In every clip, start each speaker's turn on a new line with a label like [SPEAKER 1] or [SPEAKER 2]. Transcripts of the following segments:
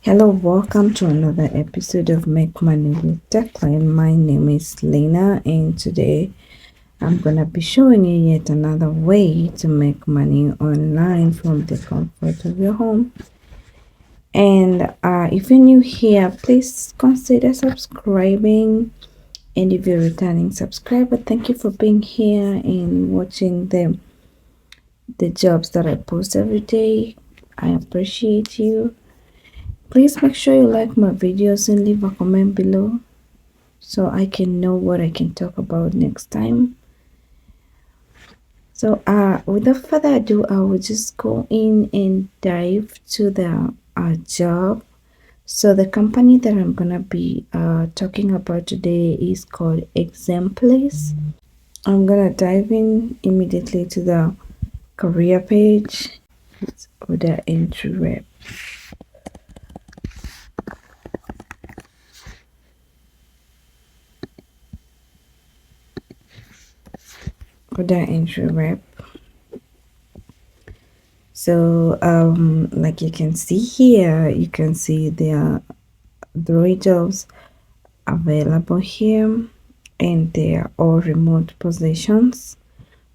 [SPEAKER 1] Hello, welcome to another episode of Make Money with Declan. My name is Lena, and today I'm gonna be showing you yet another way to make money online from the comfort of your home. And if you're new here, please consider subscribing. And if you're a returning subscriber, thank you for being here and watching the jobs that I post every day. I appreciate you. Please make sure you like my videos and leave a comment below so I can know what I can talk about next time. So without further ado, I will just go in and dive to the job. So the company that I'm gonna be talking about today is called Exemplis. I'm gonna dive in immediately to the career page or the entry rep. Or the entry rep. So like you can see here, you can see there are 3 jobs available here, and they are all remote positions.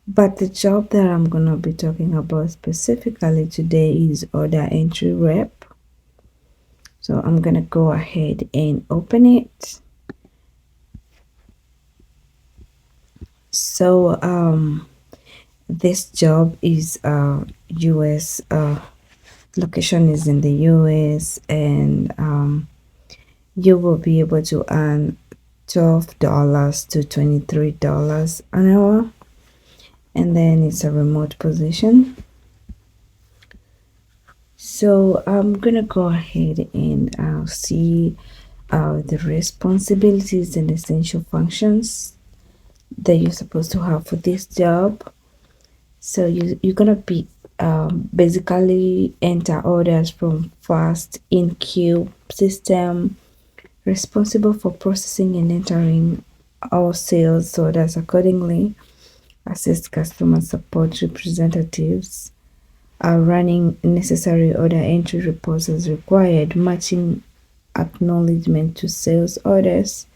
[SPEAKER 1] But the job that I'm gonna be talking about specifically today is order entry rep. So I'm gonna go ahead and open it. So this job is US location is in the US, and you will be able to earn $12 to $23 an hour, and then it's a remote position. So I'm gonna go ahead and see the responsibilities and essential functions that you're supposed to have for this job. So you're gonna be basically enter orders from fast in queue system, responsible for processing and entering all sales orders accordingly, assist customer support representatives, are running necessary order entry reports as required, matching acknowledgement to sales orders,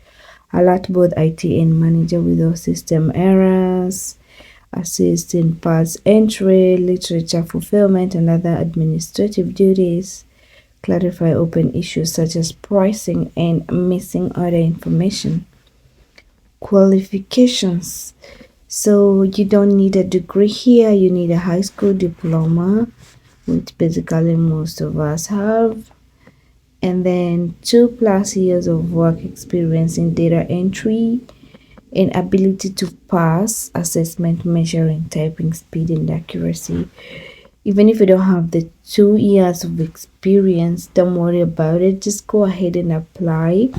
[SPEAKER 1] alert both IT and manager with all system errors, assist in parts entry, literature fulfillment, and other administrative duties, clarify open issues such as pricing and missing order information. Qualifications. So you don't need a degree here, you need a high school diploma, which basically most of us have, and then 2+ years of work experience in data entry and ability to pass assessment measuring typing speed and accuracy. Even if you don't have the 2 years of experience, don't worry about it, just go ahead and apply.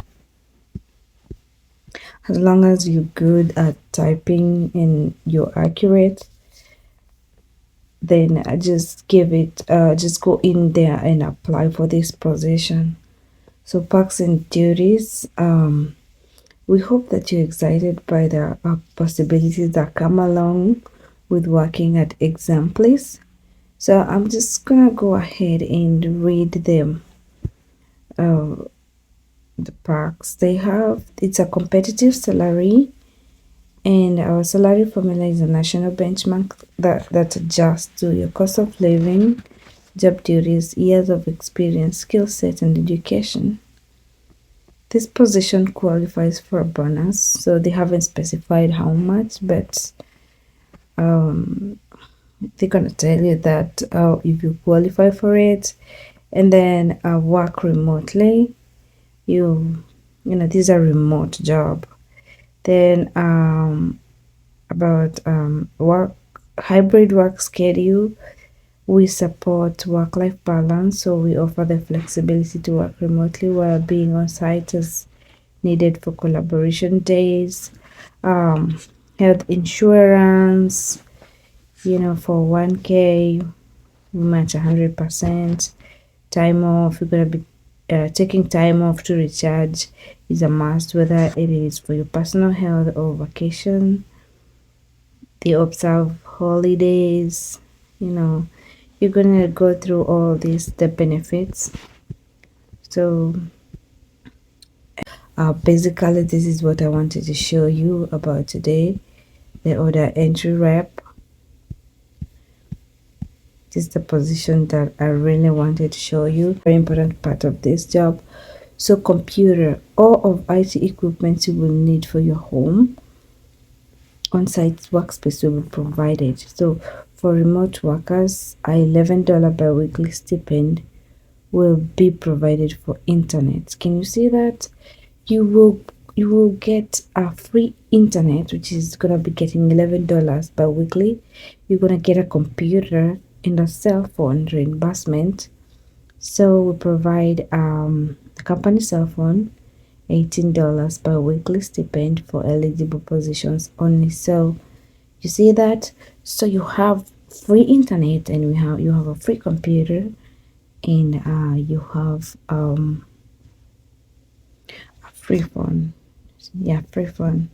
[SPEAKER 1] As long as you're good at typing and you're accurate, then just just go in there and apply for this position. So perks and duties, we hope that you're excited by the possibilities that come along with working at Exemplis. So I'm just gonna go ahead and read them. The perks they have. It's a competitive salary, and our salary formula is a national benchmark that adjusts to your cost of living, job duties, years of experience, skill set, and education. This position qualifies for a bonus, so they haven't specified how much, but they're gonna tell you that if you qualify for it, and then work remotely, these are remote job. Then about work hybrid work schedule, we support work-life balance, so we offer the flexibility to work remotely while being on site as needed for collaboration days. Health insurance, for 1K, we match 100%. Time off, you're gonna be taking time off to recharge is a must, whether it is for your personal health or vacation. They observe holidays, you're gonna go through all these the benefits. So basically this is what I wanted to show you about today. The order entry rep. This is the position that I really wanted to show you. Very important part of this job. So computer, all of IT equipment you will need for your home. On-site workspace will be provided. So for remote workers, a $11 bi-weekly stipend will be provided for internet. Can you see that? You will get a free internet, which is gonna be getting $11 bi-weekly. You're gonna get a computer and a cell phone reimbursement. So we provide the company cell phone, $18 per weekly stipend for eligible positions only. So you see that? So you have free internet, and you have a free computer, and you have a free phone. Yeah, free phone.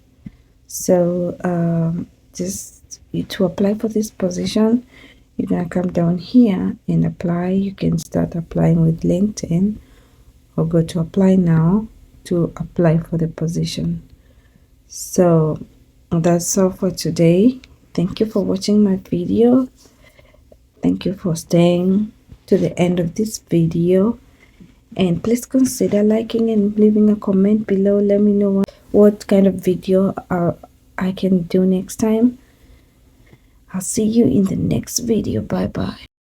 [SPEAKER 1] So just to apply for this position, you're gonna come down here and apply. You can start applying with LinkedIn, or go to apply now to apply for the position. So that's all for today. Thank you for watching my video. Thank you for staying to the end of this video, and please consider liking and leaving a comment below. Let me know what kind of video I can do next time. I'll see you in the next video. Bye bye.